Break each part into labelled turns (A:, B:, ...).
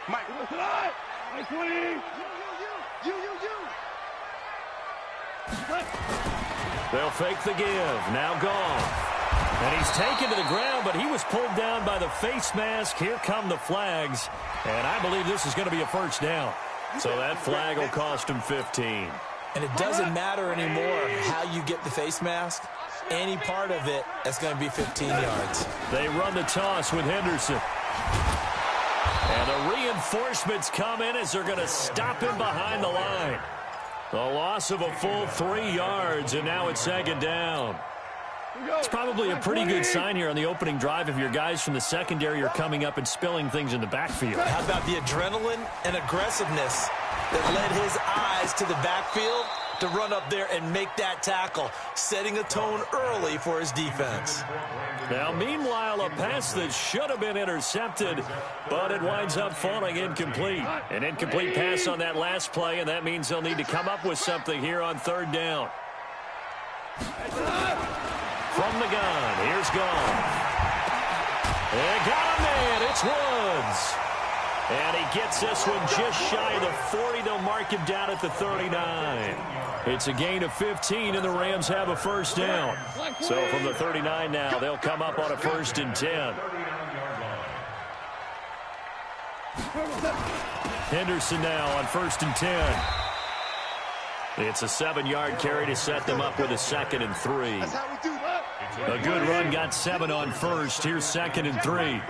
A: Mike.
B: Mike 20.
C: They'll fake the give. Now gone. And he's taken to the ground, but he was pulled down by the face mask. Here come the flags. And I believe this is going to be a first down. So that flag will cost him 15.
D: And it doesn't matter anymore how you get the face mask. Any part of it is going to be 15 yards.
C: They run the toss with Henderson. And the reinforcements come in as they're going to stop him behind the line. The loss of a full 3 yards, and now it's second down. It's probably a pretty good sign here on the opening drive if your guys from the secondary are coming up and spilling things in the backfield.
D: How about the adrenaline and aggressiveness that led his eyes to the backfield to run up there and make that tackle, setting a tone early for his defense.
C: Now, meanwhile, a pass that should have been intercepted, but it winds up falling incomplete. An incomplete pass on that last play, and that means they'll need to come up with something here on third down. From the gun, here's Goff. And got a man, it's Woods. And he gets this one just shy of the 40. They'll mark him down at the 39. It's a gain of 15, and the Rams have a first down. So from the 39 now, they'll come up on a 1st and 10. Henderson now on 1st and 10. It's a 7-yard carry to set them up with a 2nd and 3. A good run got 7 on first. Here's 2nd and 3.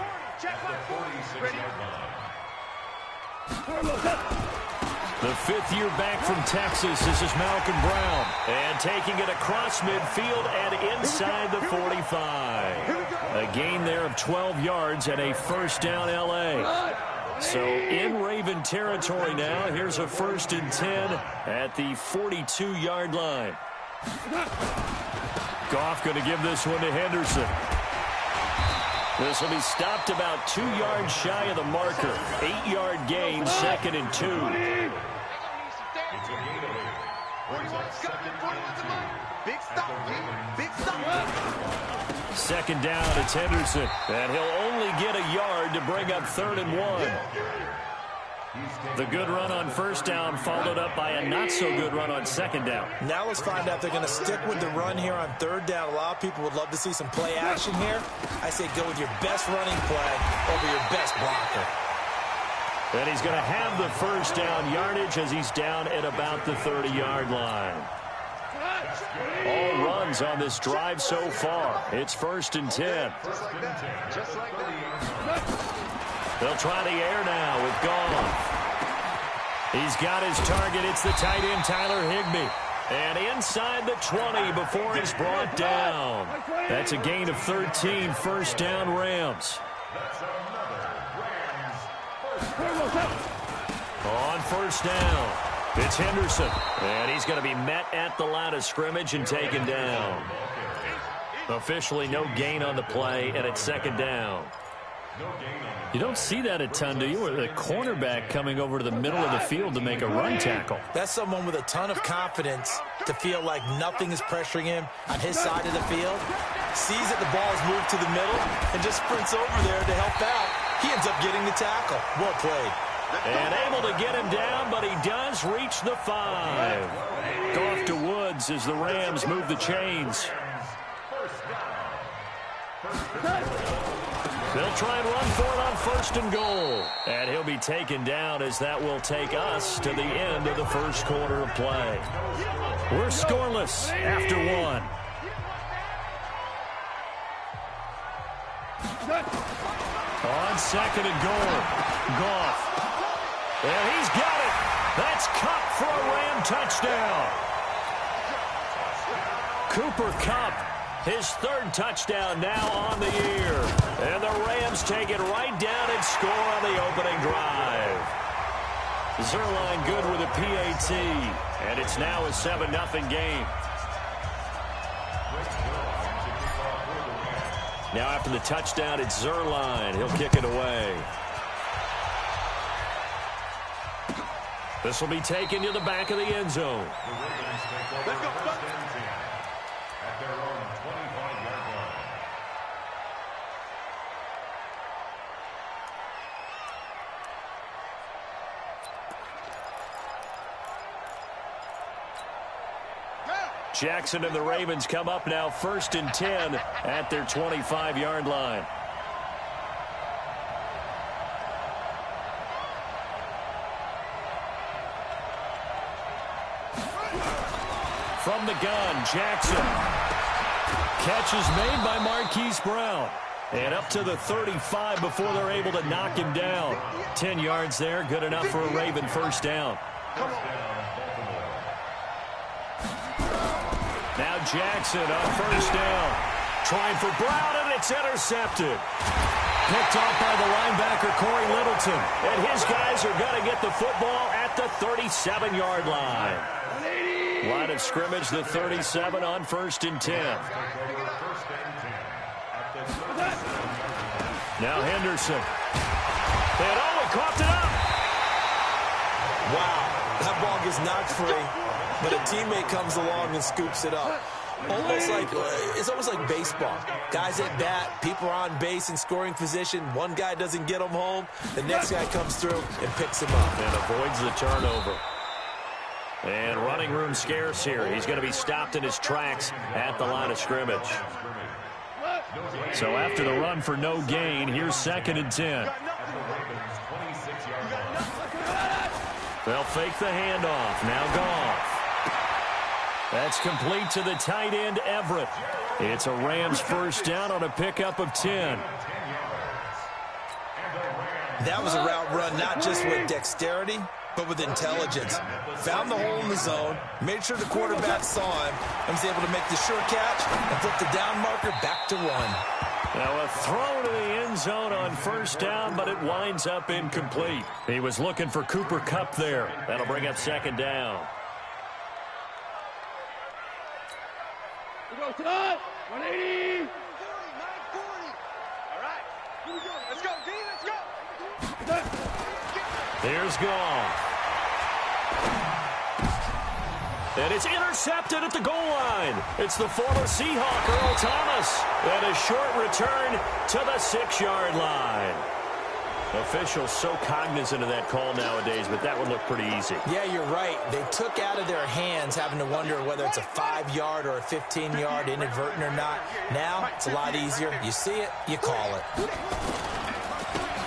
C: The 5th year back from Texas. This is Malcolm Brown. And taking it across midfield and inside the 45. A gain there of 12 yards and a first down L.A. So in Raven territory now. Here's a 1st and 10 at the 42-yard line. Goff going to give this one to Henderson. This will be stopped about 2 yards shy of the marker. 8-yard gain, 2nd and 2. Second down, it's Henderson. And he'll only get a yard to bring up 3rd and 1. The good run on first down followed up by a not-so-good run on second down.
D: Now let's find out if they're going to stick with the run here on third down. A lot of people would love to see some play action here. I say go with your best running play over your best blocker.
C: And he's going to have the first down yardage as he's down at about the 30-yard line. All runs on this drive so far. It's 1st and 10. They'll try the air now with Goff. He's got his target. It's the tight end, Tyler Higbee. And inside the 20 before he's brought down. That's a gain of 13, first down Rams. On first down, it's Henderson. And he's going to be met at the line of scrimmage and taken down. Officially no gain on the play, and it's second down. You don't see that a ton, do you? With a cornerback coming over to the middle of the field to make a run tackle.
D: That's someone with a ton of confidence to feel like nothing is pressuring him on his side of the field. Sees that the ball is moved to the middle and just sprints over there to help out. He ends up getting the tackle. Well played.
C: And able to get him down, but he does reach the 5. Goff to Woods as the Rams move the chains. They'll try and run for it on 1st and goal. And he'll be taken down as that will take us to the end of the first quarter of play. We're scoreless after 1. On 2nd and goal, Goff. And he's got it. That's Kupp for a Ram touchdown. Cooper Kupp, his 3rd touchdown now on the year. And the Rams take it right down and score on the opening drive. Zerline good with a PAT. And it's now a 7-0 game. Now after the touchdown, it's Zerline. He'll kick it away. This will be taken to the back of the end zone.
A: Let's go.
C: Jackson and the Ravens come up now 1st and 10 at their 25-yard line. From the gun, Jackson. Catch is made by Marquise Brown. And up to the 35 before they're able to knock him down. 10 yards there, good enough for a Raven first down. Now Jackson on first down. Trying for Brown, and it's intercepted. Picked off by the linebacker, Corey Littleton. And his guys are going to get the football at the 37-yard line. Line of scrimmage, the 37 on 1st and 10. Now Henderson. And he coughed it up.
D: Wow, that ball gets knocked free, but a teammate comes along and scoops it up. It's almost like baseball. Guys at bat, people are on base in scoring position. One guy doesn't get them home. The next guy comes through and picks him up.
C: And avoids the turnover. And running room scarce here. He's going to be stopped in his tracks at the line of scrimmage. So after the run for no gain, here's 2nd and 10. They'll fake the handoff. Now Goff. That's complete to the tight end, Everett. It's a Rams first down on a pickup of 10.
D: That was a route run not just with dexterity, but with intelligence. Found the hole in the zone, made sure the quarterback saw him, and was able to make the sure catch and flip the down marker back to run.
C: Now a throw to the end zone on first down, but it winds up incomplete. He was looking for Cooper Kupp there. That'll bring up 2nd down.
B: Go, Todd! 180!
A: 940. All right. Here we go. Let's go, D. Let's go.
C: Here's Goff. And it's intercepted at the goal line. It's the former Seahawk, Earl Thomas. And a short return to the 6-yard line. Officials so cognizant of that call nowadays, but that would look pretty easy.
D: Yeah, you're right. They took out of their hands having to wonder whether it's a 5-yard or a 15-yard inadvertent or not. Now, it's a lot easier. You see it, you call it.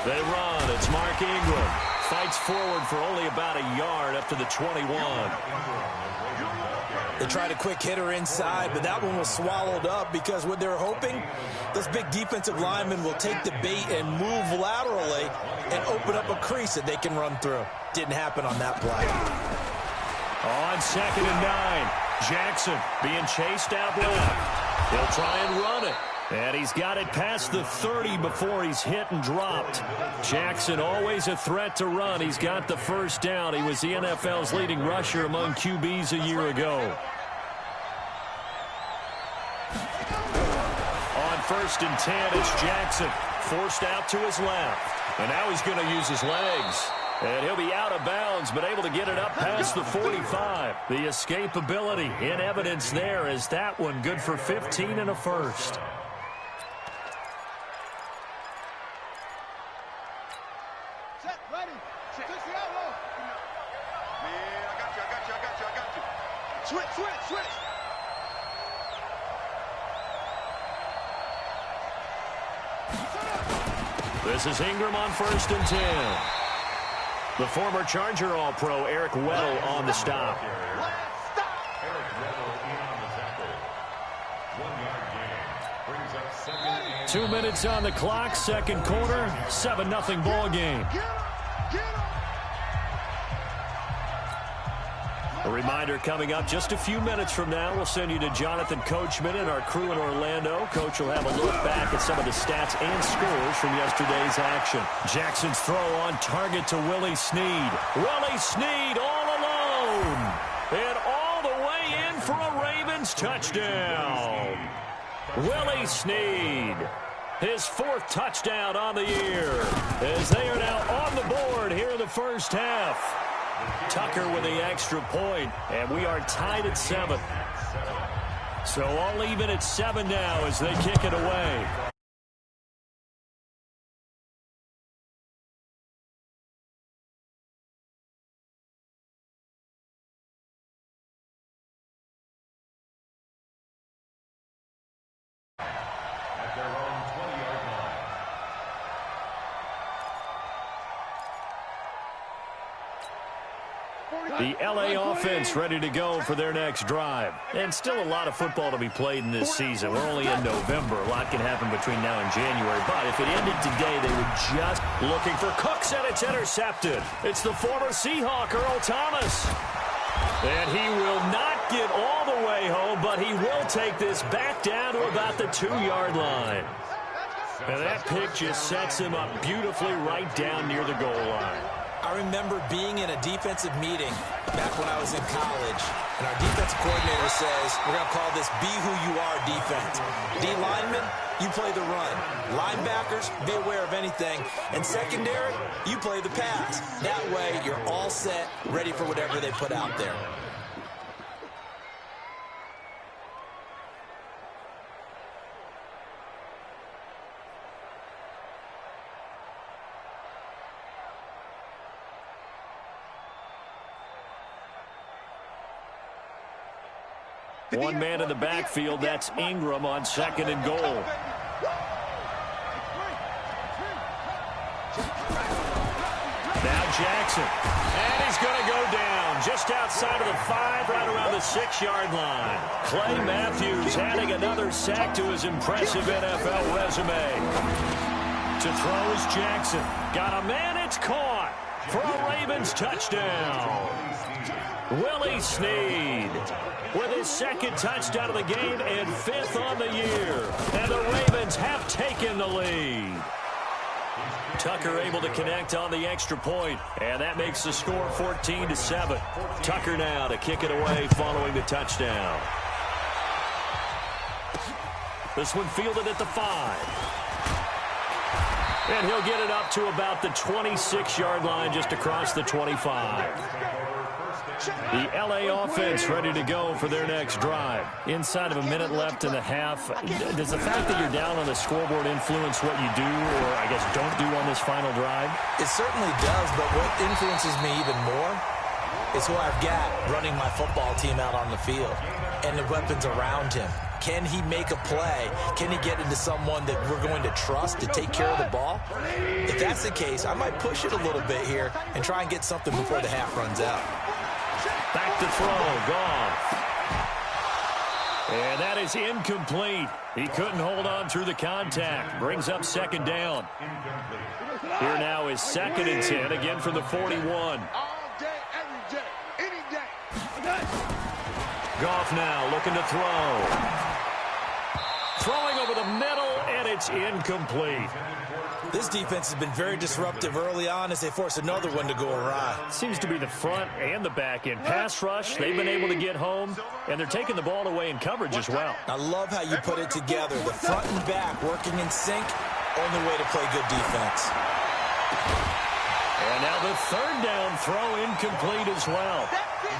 C: They run. It's Mark Ingram. Fights forward for only about a yard up to the 21.
D: They tried a quick hitter inside, but that one was swallowed up because what they're hoping, those big defensive linemen will take the bait and move laterally and open up a crease that they can run through. Didn't happen on that play.
C: On 2nd and 9, Jackson being chased out left. He'll try and run it. And he's got it past the 30 before he's hit and dropped. Jackson always a threat to run. He's got the first down. He was the NFL's leading rusher among QBs a year ago. On 1st and 10, it's Jackson. Forced out to his left. And now he's going to use his legs. And he'll be out of bounds, but able to get it up past the 45. The escapability in evidence there is that one good for 15 and a first.
A: Switch.
C: This is Ingram on 1st and 10. The former Charger All-Pro Eric Weddle on the stop. 2 minutes on the clock, 2nd quarter, 7-0 ball game. A reminder coming up just a few minutes from now. We'll send you to Jonathan Coachman and our crew in Orlando. Coach will have a look back at some of the stats and scores from yesterday's action. Jackson's throw on target to Willie Snead. Willie Snead all alone. And all the way in for a Ravens touchdown. Willie Snead. His 4th touchdown on the year. As they are now on the board here in the first half. Tucker with the extra point, and we are tied at 7. So all even at 7 now as they kick it away. The LA offense ready to go for their next drive. And still a lot of football to be played in this season. We're only in November. A lot can happen between now and January. But if it ended today, they were just looking for Cooks, and it's intercepted. It's the former Seahawk, Earl Thomas. And he will not get all the way home, but he will take this back down to about the 2-yard line. And that pick just sets him up beautifully right down near the goal line.
D: I remember being in a defensive meeting back when I was in college, and our defensive coordinator says, we're going to call this be who you are defense. D linemen, you play the run. Linebackers, be aware of anything. And secondary, you play the pass. That way, you're all set, ready for whatever they put out there.
C: One man in the backfield, that's Ingram on 2nd and goal. Now Jackson. And he's going to go down just outside of the 5, right around the 6-yard line. Clay Matthews adding another sack to his impressive NFL resume. To throw is Jackson. Got a man, it's caught for a Ravens touchdown. Willie Snead with his 2nd touchdown of the game and 5th on the year. And the Ravens have taken the lead. Tucker able to connect on the extra point, and that makes the score 14-7. Tucker now to kick it away following the touchdown. This one fielded at the 5. And he'll get it up to about the 26-yard line, just across the 25. The LA offense ready to go for their next drive. Inside of a minute left in the half, does the fact that you're down on the scoreboard influence what you do, or I guess don't do on this final drive?
D: It certainly does, but what influences me even more is who I've got running my football team out on the field and the weapons around him. Can he make a play? Can he get into someone that we're going to trust to take care of the ball? If that's the case, I might push it a little bit here and try and get something before the half runs out.
C: Back to throw, Goff. And that is incomplete. He couldn't hold on through the contact. Brings up 2nd down. Here now is 2nd and 10, again from the 41.
A: All day, every day, any day.
C: Goff now looking to throw. Throwing over the middle, and it's incomplete.
D: This defense has been very disruptive early on as they force another one to go awry.
C: Seems to be the front and the back end. Pass rush, they've been able to get home, and they're taking the ball away in coverage as well.
D: I love how you put it together. The front and back working in sync, only way to play good defense.
C: And now the 3rd down throw incomplete as well.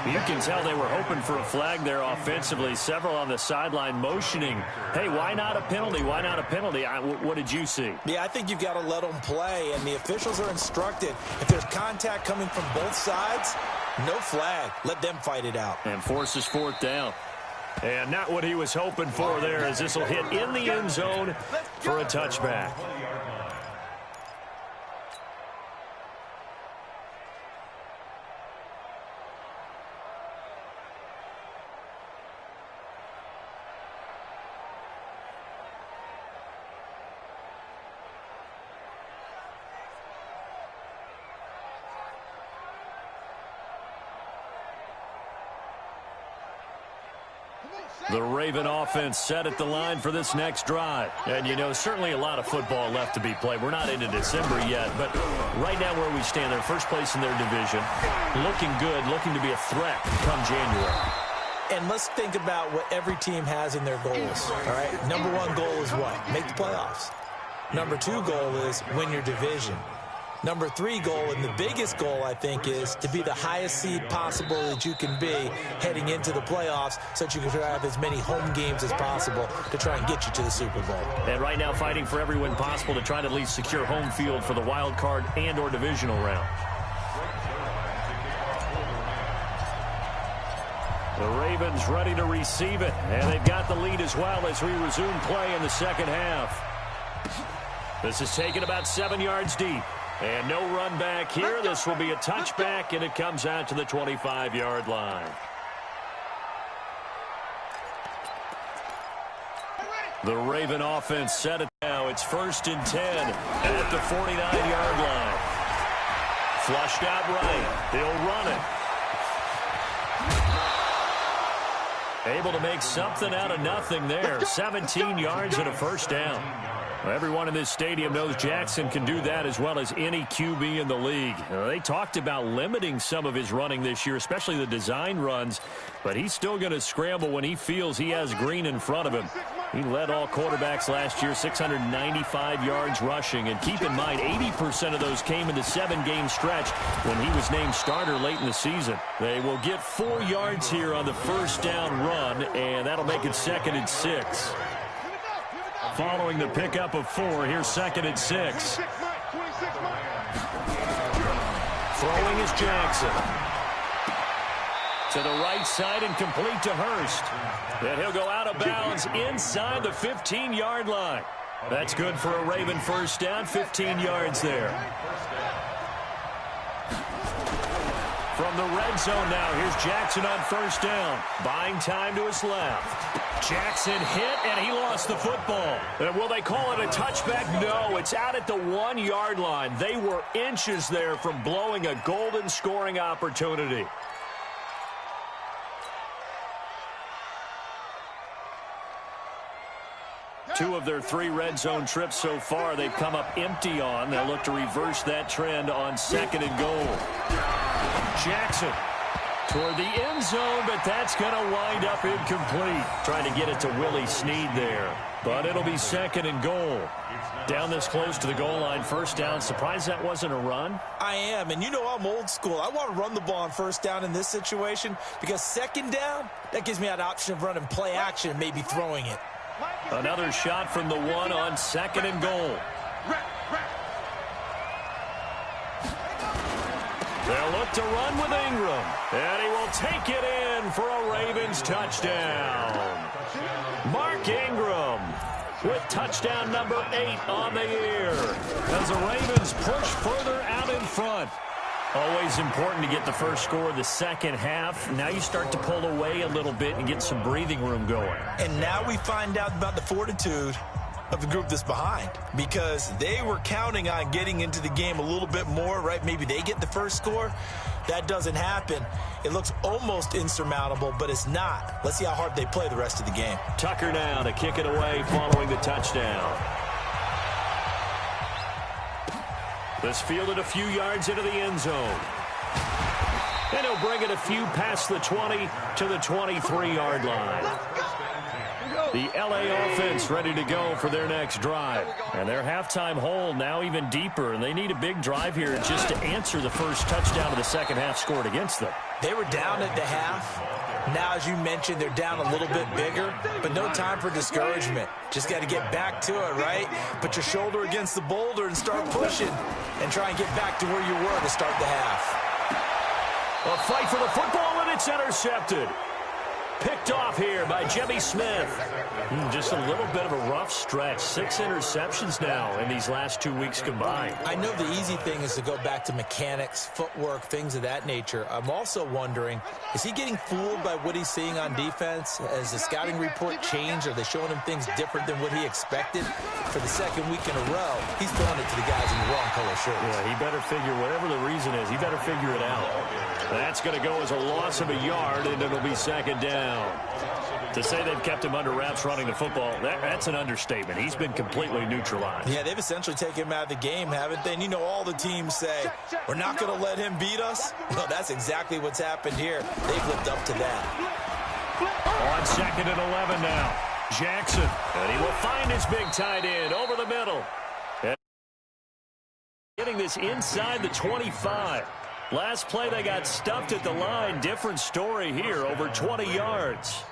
C: You can tell they were hoping for a flag there offensively. Several on the sideline motioning, hey, why not a penalty? Why not a penalty? What did you see?
D: Yeah, I think you've got to let them play, and the officials are instructed. If there's contact coming from both sides, no flag. Let them fight it out.
C: And forces 4th down. And not what he was hoping for there, as this will hit in the end zone for a touchback. The Raven offense set at the line for this next drive. And, you know, certainly a lot of football left to be played. We're not into December yet, but right now where we stand, they're first place in their division. Looking good, looking to be a threat come January.
D: And let's think about what every team has in their goals, all right? Number 1 goal is what? Make the playoffs. Number 2 goal is win your division. Number 3 goal, and the biggest goal, I think, is to be the highest seed possible that you can be heading into the playoffs so that you can have as many home games as possible to try and get you to the Super Bowl.
C: And right now fighting for every win possible to try to at least secure home field for the wild card and or divisional round. The Ravens ready to receive it, and they've got the lead as well as we resume play in the second half. This is taken about 7 yards deep. And no run back here. This will be a touchback, and it comes out to the 25-yard line. The Raven offense set it now. It's 1st and 10 at the 49-yard line. Flushed out right. He'll run it. Able to make something out of nothing there. 17 yards and a first down. Everyone in this stadium knows Jackson can do that as well as any QB in the league. They talked about limiting some of his running this year, especially the design runs, but he's still going to scramble when he feels he has green in front of him. He led all quarterbacks last year, 695 yards rushing, and keep in mind 80% of those came in the 7-game stretch when he was named starter late in the season. They will get 4 yards here on the first down run, and that'll make it 2nd and 6. Following the pickup of 4, here's 2nd and 6. Throwing is Jackson. To the right side and complete to Hurst. Then he'll go out of bounds inside the 15-yard line. That's good for a Raven first down, 15 yards there. From the red zone now, here's Jackson on first down. Buying time to his left. Jackson hit, and he lost the football. And will they call it a touchback? No, it's out at the 1-yard line. They were inches there from blowing a golden scoring opportunity. Two of their 3 red zone trips so far, they've come up empty on. They'll look to reverse that trend on 2nd and goal. Jackson toward the end zone, but that's going to wind up incomplete. Trying to get it to Willie Snead there. But it'll be 2nd and goal. Down this close to the goal line, first down. Surprised that wasn't a run?
D: I am, and you know I'm old school. I want to run the ball on first down in this situation because 2nd down, that gives me that option of running play action and maybe throwing it.
C: Another shot from the 1 on 2nd and goal. They'll look to run with Ingram. And he will take it in for a Ravens touchdown. Mark Ingram with touchdown number 8 on the year. As the Ravens push further out in front. Always important to get the first score of the second half. Now you start to pull away a little bit and get some breathing room going.
D: And now we find out about the fortitude of the group that's behind, because they were counting on getting into the game a little bit more, right? Maybe they get the first score. That doesn't happen. It looks almost insurmountable, but it's not. Let's see how hard they play the rest of the game.
C: Tucker now to kick it away following the touchdown. This fielded a few yards into the end zone. And he'll bring it a few past the 20 to the 23-yard line. The LA offense ready to go for their next drive. And their halftime hole now even deeper. And they need a big drive here just to answer the first touchdown of the second half scored against them.
D: They were down at the half. Now, as you mentioned, they're down a little bit bigger, but no time for discouragement. Just got to get back to it, right? Put your shoulder against the boulder and start pushing and try and get back to where you were to start the half.
C: A fight for the football, and it's intercepted. Picked off here by Jimmy Smith. Just a little bit of a rough stretch. 6 interceptions now in these last 2 weeks combined.
D: I know the easy thing is to go back to mechanics, footwork, things of that nature. I'm also wondering, is he getting fooled by what he's seeing on defense? Has the scouting report changed? Are they showing him things different than what he expected? For the second week in a row, he's throwing it to the guys in the wrong color shirts.
C: Yeah, he better figure, whatever the reason is, he better figure it out. That's going to go as a loss of a yard, and it'll be second down. To say they've kept him under wraps running the football, that's an understatement. He's been completely neutralized.
D: Yeah, they've essentially taken him out of the game, haven't they? And you know all the teams say, we're not going to let him beat us. Well, that's exactly what's happened here. They've lived up to that.
C: On 2nd and 11 now. Jackson, and he will find his big tight end over the middle. And getting this inside the 25. Last play, they got stuffed at the line. Different story here, over 20 yards.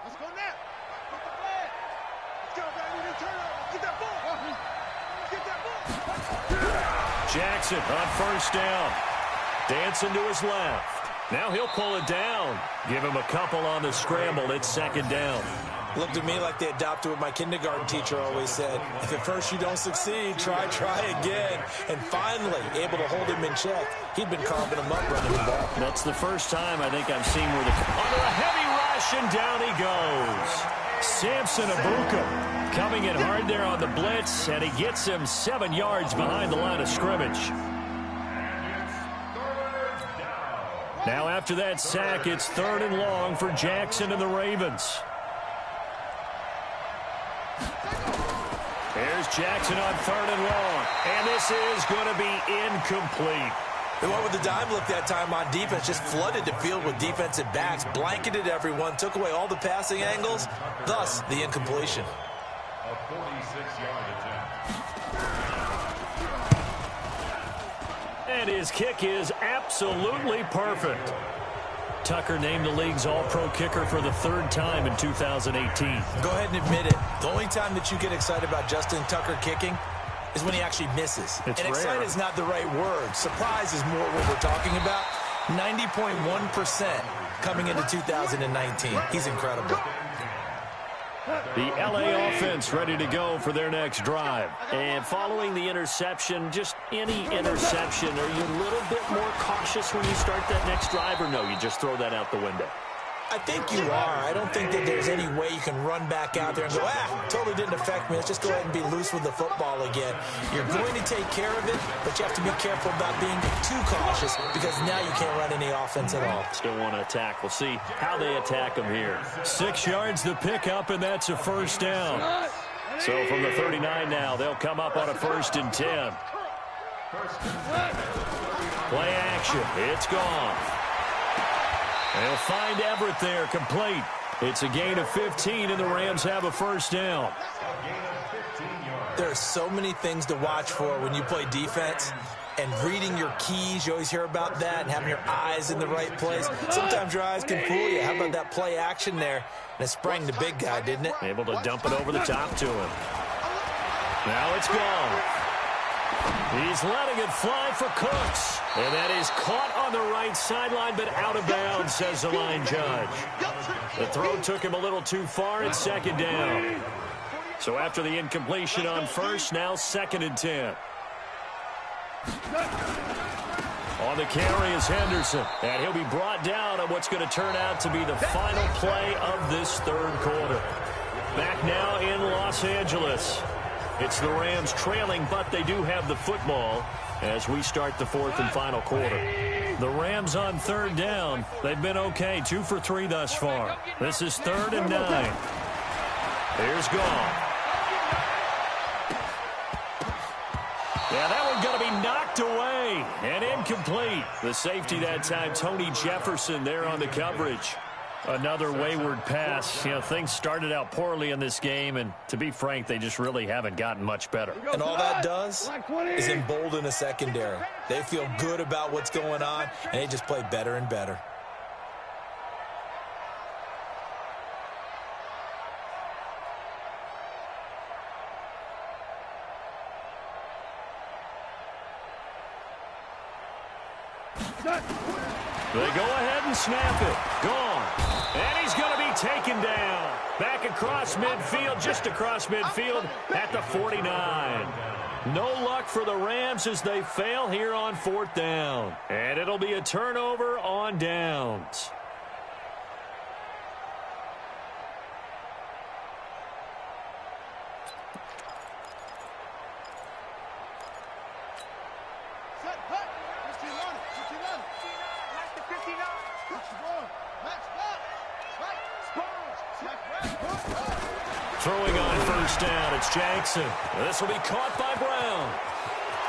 A: Let's go now. Put the flag. Let's go, baby. Turn over. Get that ball. Get that ball.
C: Jackson on first down. Dancing to his left. Now he'll pull it down. Give him a couple on the scramble. It's second down.
D: Looked at me like they adopted what my kindergarten teacher always said. If at first you don't succeed, try again. And finally, able to hold him in check. He'd been carving him up running the ball.
C: That's the first time I think I've seen where under a heavy rush, and down he goes. Samson Abuka coming in hard there on the blitz, and he gets him 7 yards behind the line of scrimmage. Now after that sack, it's 3rd and long for Jackson and the Ravens. Here's Jackson on 3rd and long, and this is going to be incomplete.
D: They went with the dime look that time on defense, just flooded the field with defensive backs, blanketed everyone, took away all the passing angles, thus the incompletion.
E: A 46-yard attempt.
C: And his kick is absolutely perfect. Tucker named the league's all-pro kicker for the 3rd time in 2018.
D: Go ahead and admit it. The only time that you get excited about Justin Tucker kicking is when he actually misses.
C: It's
D: and
C: rare.
D: excited is not the right word. Surprise is more what we're talking about. 90.1% coming into 2019. He's incredible.
C: The LA offense ready to go for their next drive. And following the interception, just any interception, are you a little bit more cautious when you start that next drive, or no, you just throw that out the window?
D: I think you are. I don't think that there's any way you can run back out there and go, totally didn't affect me. Let's just go ahead and be loose with the football again. You're going to take care of it, but you have to be careful about being too cautious because now you can't run any offense at all.
C: Still want to attack. We'll see how they attack them here. 6 yards the pickup, and that's a 1st down. So from the 39 now, they'll come up on a 1st and 10. Play action. It's gone. They'll find Everett there, complete. It's a gain of 15, and the Rams have a 1st down.
D: There are so many things to watch for when you play defense. And reading your keys, you always hear about that, and having your eyes in the right place. Sometimes your eyes can fool you. How about that play action there? And it sprang the big guy, didn't it?
C: Able to dump it over the top to him. Now it's gone. He's letting it fly for Cooks. And that is caught on the right sideline, but out of bounds, says the line judge. The throw took him a little too far. It's 2nd down. So after the incompletion on 1st, now 2nd and 10. On the carry is Henderson. And he'll be brought down on what's going to turn out to be the final play of this 3rd quarter. Back now in Los Angeles. It's the Rams trailing, but they do have the football as we start the 4th and final quarter. The Rams on 3rd down. They've been okay, 2 for 3 thus far. This is 3rd and 9. Here's Gall. Yeah, that one going to be knocked away and incomplete. The safety that time, Tony Jefferson there on the coverage. Another wayward pass. You know, things started out poorly in this game, and to be frank, they just really haven't gotten much better.
D: And all that does is embolden the secondary. They feel good about what's going on, and they just play better and better.
C: They go ahead and snap it. Gone. And he's going to be taken down. Back across midfield, just across midfield at the 49. No luck for the Rams as they fail here on 4th down. And it'll be a turnover on downs. Throwing on 1st down, it's Jackson. This will be caught by Brown.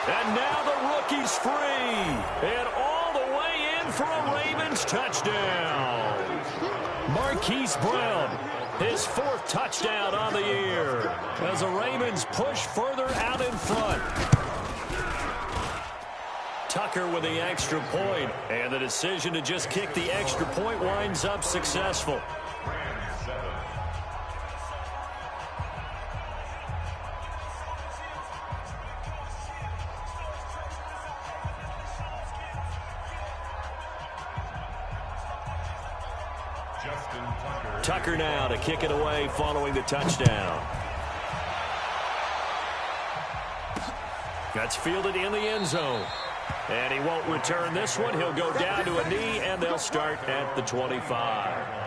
C: And now the rookie's free. And all the way in for a Ravens touchdown. Marquise Brown, his 4th touchdown on the year. As the Ravens push further out in front. Tucker with the extra point. And the decision to just kick the extra point winds up successful. Tucker now to kick it away following the touchdown. That's fielded in the end zone. And he won't return this one. He'll go down to a knee, and they'll start at the 25.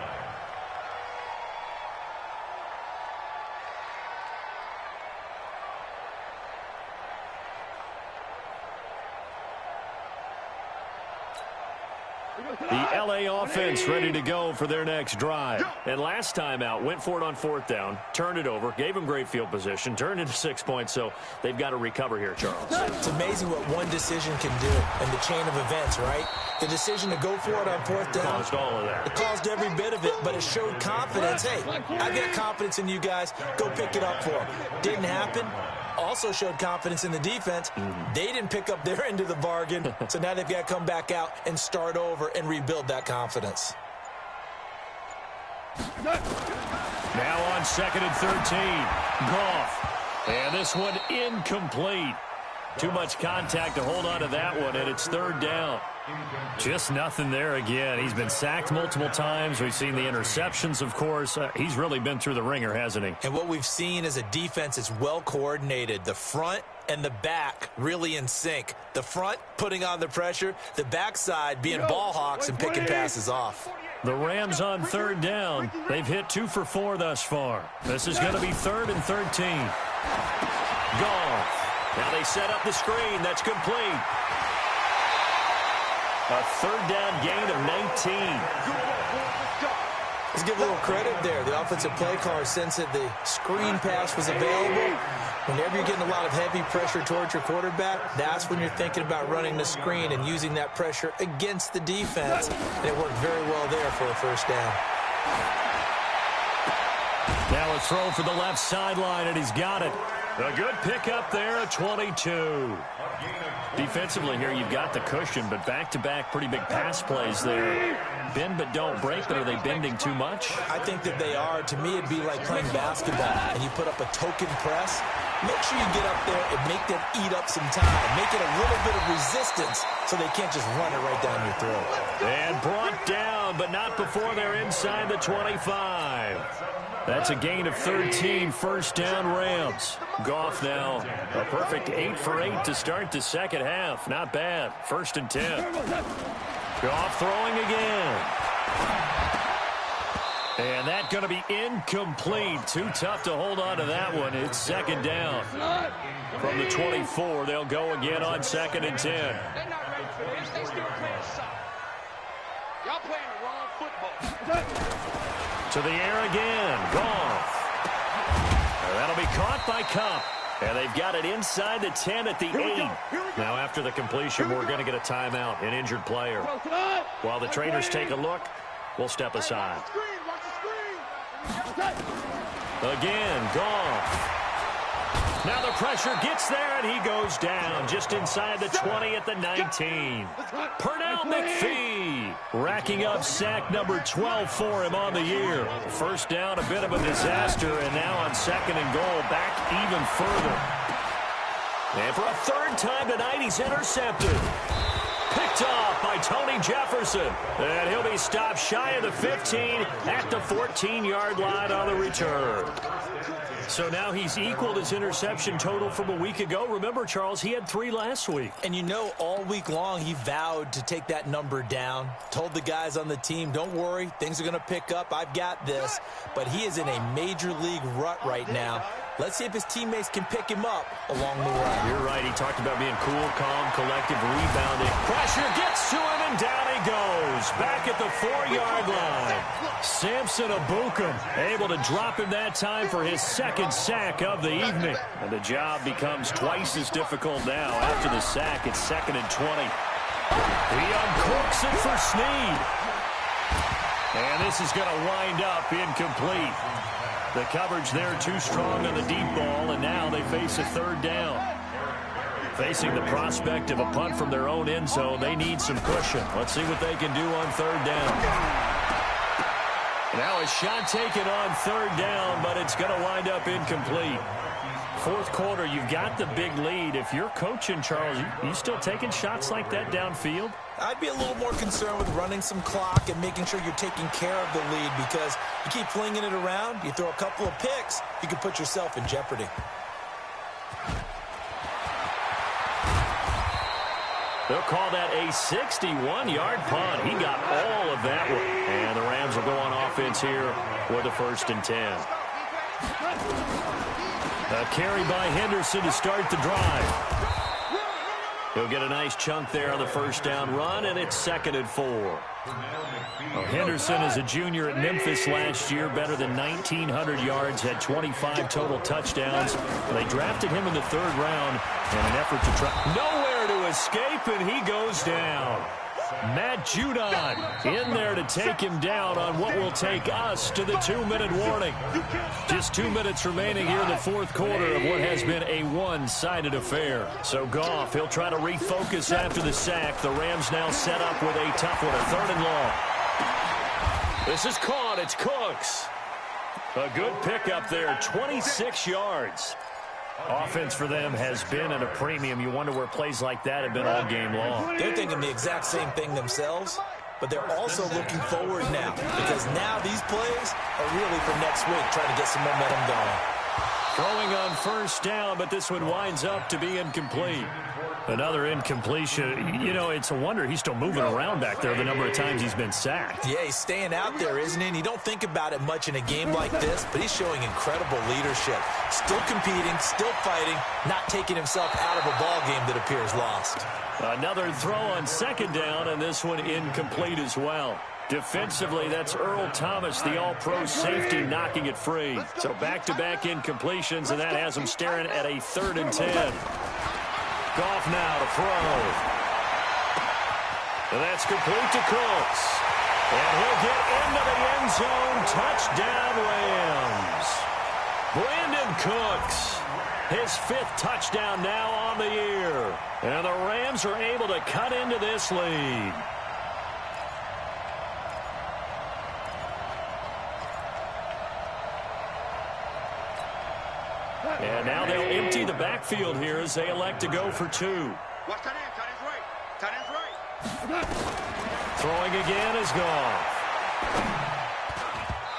C: The LA offense ready to go for their next drive. And last time out, went for it on 4th down, turned it over, gave them great field position, turned into 6 points, so they've got to recover here, Charles.
D: It's amazing what one decision can do in the chain of events, right? The decision to go for it on 4th down.
C: Caused all of that.
D: It caused every bit of it, but it showed confidence. Hey, I got confidence in you guys. Go pick it up for them. Didn't happen. Also showed confidence in the defense. They didn't pick up their end of the bargain, so now they've got to come back out and start over and rebuild that confidence.
C: Now on 2nd and 13. Goff. And this one incomplete. Too much contact to hold on to that one, and it's 3rd down. Just nothing there again. He's been sacked multiple times. We've seen the interceptions, of course. He's really been through the ringer, hasn't he?
D: And what we've seen is a defense is well coordinated. The front and the back really in sync. The front putting on the pressure. The backside being ball hawks and picking passes off.
C: The Rams on 3rd down. They've hit 2 for 4 thus far. This is going to be 3rd and 13. Goff. Now they set up the screen. That's complete. A 3rd down gain of 19.
D: Let's give a little credit there. The offensive play caller sensed that the screen pass was available. Whenever you're getting a lot of heavy pressure towards your quarterback, that's when you're thinking about running the screen and using that pressure against the defense. And it worked very well there for a 1st down.
C: Now a throw for the left sideline, and he's got it. A good pickup there at 22. Defensively here, you've got the cushion, but back-to-back pretty big pass plays there. Bend but don't break, but are they bending too much?
D: I think that they are. To me, it'd be like playing basketball, and you put up a token press. Make sure you get up there and make them eat up some time. Make it a little bit of resistance so they can't just run it right down your throat.
C: And brought down, but not before they're inside the 25. That's a gain of 13, 1st down Rams. Goff now a perfect 8 for 8 to start the 2nd half. Not bad. 1st and 10. Goff throwing again. And that's going to be incomplete. Too tough to hold on to that one. It's 2nd down. From the 24, they'll go again on 2nd and 10.
A: They're not ready for this. They still playing soft. Y'all playing the wrong football.
C: To the air again. Goff. That'll be caught by Cup. And they've got it inside the 10 at the 8. Now after the completion, we're going to get a timeout, an injured player. While the trainers take a look, we'll step aside. Again, Goff. Now the pressure gets there, and he goes down just inside the 20 at the 19. Pernell McPhee racking up sack number 12 for him on the year. 1st down, a bit of a disaster, and now on 2nd and goal, back even further. And for a 3rd time tonight, he's intercepted. Picked off by Tony Jefferson. And he'll be stopped shy of the 15 at the 14-yard line on the return. So now he's equaled his interception total from a week ago. Remember, Charles, he had 3 last week.
D: And you know, all week long he vowed to take that number down. Told the guys on the team, don't worry, things are going to pick up. I've got this. But he is in a major league rut right now. Let's see if his teammates can pick him up along the way.
C: You're right. He talked about being cool, calm, collective, rebounding. Pressure gets to him, and down he goes. Back at the 4-yard line. Samson Abukum able to drop him that time for his 2nd sack of the evening. And the job becomes twice as difficult now. After the sack, it's 2nd and 20. He uncorks it for Snead. And this is going to wind up incomplete. The coverage there too strong on the deep ball, and now they face a 3rd down. Facing the prospect of a punt from their own end zone, they need some cushion. Let's see what they can do on 3rd down. Now a shot taken on 3rd down, but it's going to wind up incomplete. Fourth quarter, you've got the big lead. If you're coaching, Charles, you still taking shots like that downfield?
D: I'd be a little more concerned with running some clock and making sure you're taking care of the lead, because you keep flinging it around, you throw a couple of picks, you can put yourself in jeopardy.
C: They'll call that a 61-yard punt. He got all of that one. And the Rams will go on offense here with a 1st and 10. A carry by Henderson to start the drive. He'll get a nice chunk there on the 1st down run, and it's 2nd and 4. Well, Henderson is a junior at Memphis last year, better than 1,900 yards, had 25 total touchdowns. They drafted him in the 3rd round in an effort to try. Nowhere to escape, and he goes down. Matt Judon in there to take him down on what will take us to the 2-minute warning. Just 2 minutes remaining here in the 4th quarter of what has been a one-sided affair. So Goff, he'll try to refocus after the sack. The Rams now set up with a tough one, a 3rd and long. This is caught. It's Cooks. A good pickup there, 26 yards. Offense for them has been at a premium. You wonder where plays like that have been all game long.
D: They're thinking the exact same thing themselves, but they're also looking forward now, because now these plays are really for next week, trying to get some momentum going.
C: Throwing on 1st down, but this one winds up to be incomplete. Another incompletion. You know, it's a wonder he's still moving around back there the number of times he's been sacked.
D: Yeah, he's staying out there, isn't he? And you don't think about it much in a game like this, but he's showing incredible leadership. Still competing, still fighting, not taking himself out of a ball game that appears lost.
C: Another throw on 2nd down, and this one incomplete as well. Defensively, that's Earl Thomas, the all-pro safety, knocking it free. So back-to-back incompletions, and that has him staring at a 3rd and 10. Goff now to throw. And that's complete to Cooks. And he'll get into the end zone. Touchdown, Rams. Brandon Cooks, his 5th touchdown now on the year. And the Rams are able to cut into this lead. And now they'll empty the backfield here as they elect to go for 2.
A: Watch tight end. Tight end's right. Tight end's right.
C: Throwing again is Goff.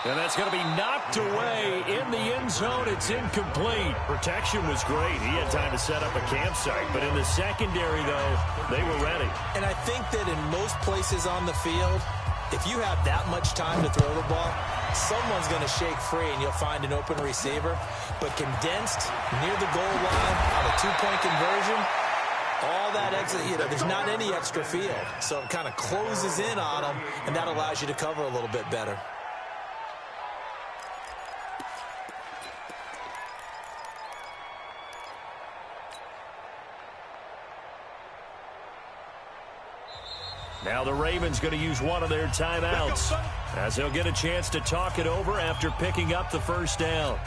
C: And that's going to be knocked away in the end zone. It's incomplete. Protection was great. He had time to set up a campsite. But in the secondary, though, they were ready.
D: And I think that in most places on the field, if you have that much time to throw the ball, someone's going to shake free and you'll find an open receiver. But condensed near the goal line on a 2-point conversion, all that extra, there's not any extra field. So it kind of closes in on them, and that allows you to cover a little bit better.
C: Now the Ravens going to use one of their timeouts as they'll get a chance to talk it over after picking up the 1st down.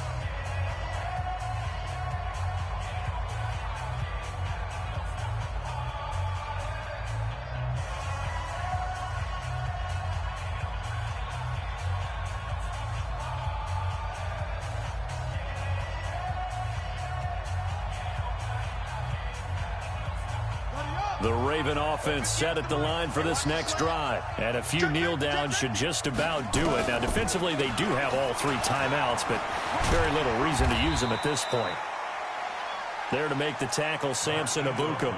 C: The Raven offense set at the line for this next drive. And a few kneel downs should just about do it. Now, defensively, they do have all 3 timeouts, but very little reason to use them at this point. There to make the tackle, Samson Abukum.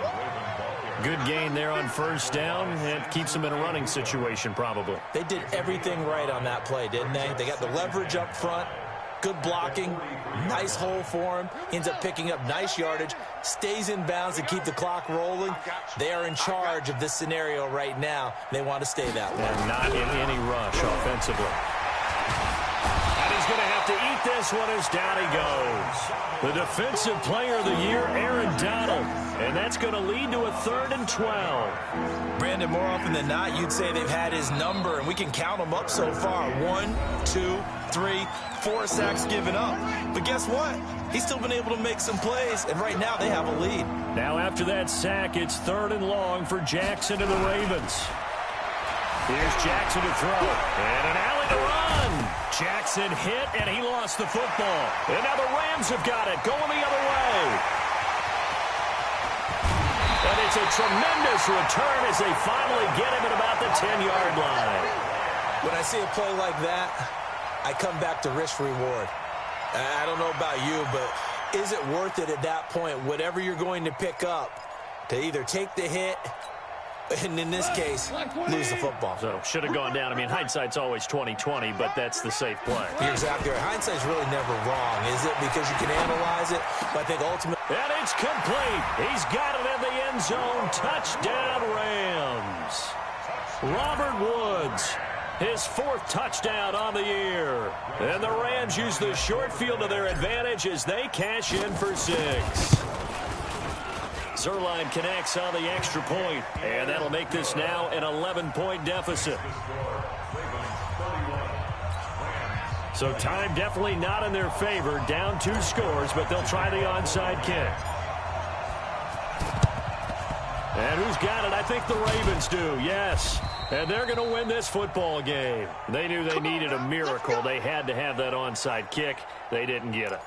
C: Good gain there on 1st down. It keeps them in a running situation, probably.
D: They did everything right on that play, didn't they? They got the leverage up front. Good blocking, nice hole for him. Ends up picking up nice yardage, stays in bounds to keep the clock rolling. They are in charge of this scenario right now. They want to stay that way.
C: And not in any rush offensively. And he's going to have to eat this one as down he goes. The defensive player of the year, Aaron Donald. And that's going to lead to a 3rd and 12.
D: Brandon, more often than not, you'd say they've had his number, and we can count them up so far. 1, 2, 3, 4 sacks given up. But guess what? He's still been able to make some plays, and right now they have a lead.
C: Now after that sack, it's 3rd and long for Jackson and the Ravens. Here's Jackson to throw. And an alley to run. Jackson hit, and he lost the football. And now the Rams have got it, going the other way. And it's a tremendous return as they finally get him at about the 10-yard line.
D: When I see a play like that, I come back to risk reward. I don't know about you, but is it worth it at that point, whatever you're going to pick up, to either take the hit, and in this case, lose the football?
C: So, should have gone down. I mean, hindsight's always 20/20, but that's the safe play.
D: You're exactly right. Hindsight's really never wrong, is it? Because you can analyze it, but I think ultimately...
C: And it's complete. He's got it in the end zone. Touchdown, Rams. Robert Woods, his 4th touchdown on the year. And the Rams use the short field to their advantage as they cash in for 6. Zerline connects on the extra point, and that'll make this now an 11-point deficit. So time definitely not in their favor. Down 2 scores, but they'll try the onside kick. And who's got it? I think the Ravens do, yes. And they're going to win this football game. They knew they needed a miracle. They had to have that onside kick. They didn't get it.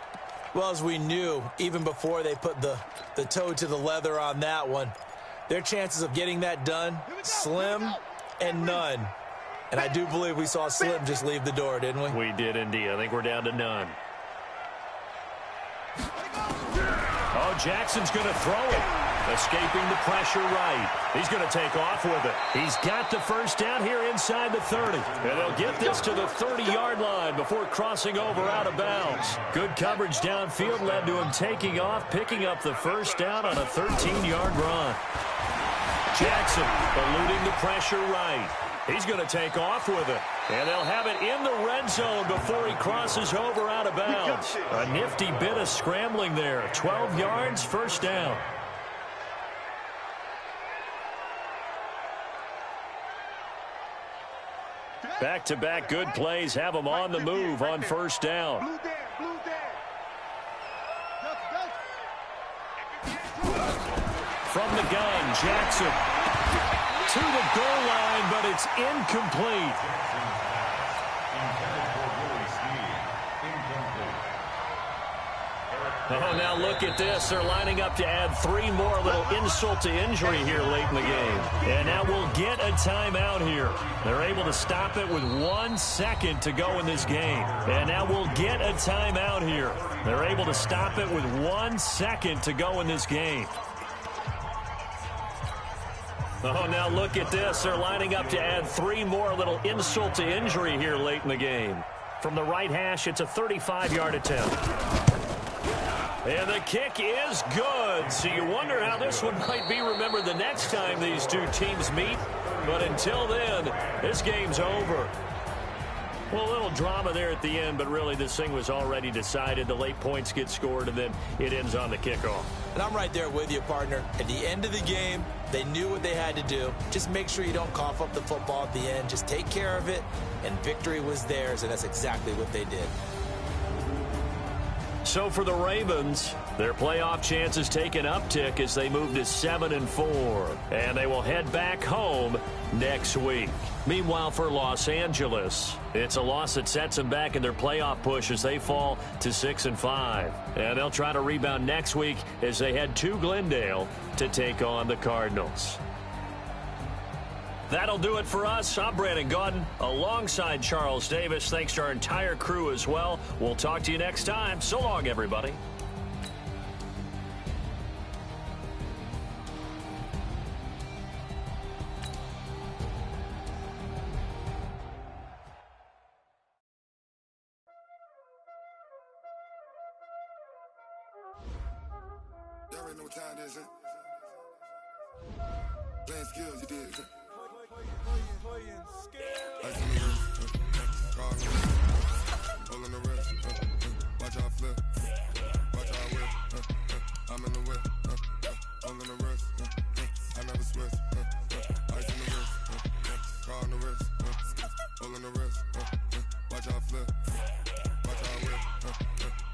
D: Well, as we knew, even before they put the toe to the leather on that one, their chances of getting that done, slim and none. And I do believe we saw Slim just leave the door, didn't we?
C: We did indeed. I think we're down to none. Oh, Jackson's going to throw it. Escaping the pressure right. He's going to take off with it. He's got the first down here inside the 30. And they'll get this to the 30-yard line before crossing over out of bounds. Good coverage downfield led to him taking off, picking up the first down on a 13-yard run. Jackson eluding the pressure right. He's going to take off with it. And they'll have it in the red zone before he crosses over out of bounds. A nifty bit of scrambling there. 12 yards, first down. Back-to-back good plays have them on the move on first down. From the gun, Jackson to the goal line, but it's incomplete. Oh, now look at this. They're lining up to add 3 more, a little insult to injury here late in the game. And now we'll get a timeout here. They're able to stop it with 1 second to go in this game. And now we'll get a timeout here. They're able to stop it with 1 second to go in this game. Oh, now look at this. They're lining up to add 3 more, a little insult to injury here late in the game. From the right hash, it's a 35-yard attempt. And the kick is good. So you wonder how this one might be remembered the next time these two teams meet. But until then, this game's over. Well, a little drama there at the end, but really this thing was already decided. The late points get scored, and then it ends on the kickoff.
D: And I'm right there with you, partner. At the end of the game, they knew what they had to do. Just make sure you don't cough up the football at the end. Just take care of it, and victory was theirs, and that's exactly what they did.
C: So for the Ravens, their playoff chances take an uptick as they move to 7-4. And they will head back home next week. Meanwhile, for Los Angeles, it's a loss that sets them back in their playoff push as they fall to 6-5. And they'll try to rebound next week as they head to Glendale to take on the Cardinals. That'll do it for us. I'm Brandon Gaudin alongside Charles Davis. Thanks to our entire crew as well. We'll talk to you next time. So long, everybody.
F: Y'all already know what time it is, huh? Playing skills, you did. Ice on the wrist, car on the wrist, hole on the wrist, watch how I flip, watch how I whip, I'm in the whip, hole on the wrist, I never switch, ice on the wrist, car on the wrist, hole on the wrist, watch how I flip, watch how I whip,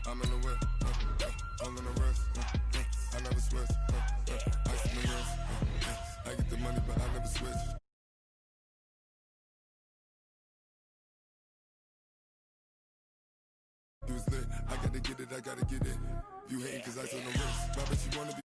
F: I'm in the whip, hole on the wrist, I never switch, ice on the wrist, I get the money but I never switch. it, I gotta get it. You hating cause I took no risk. My bitch, she wanna be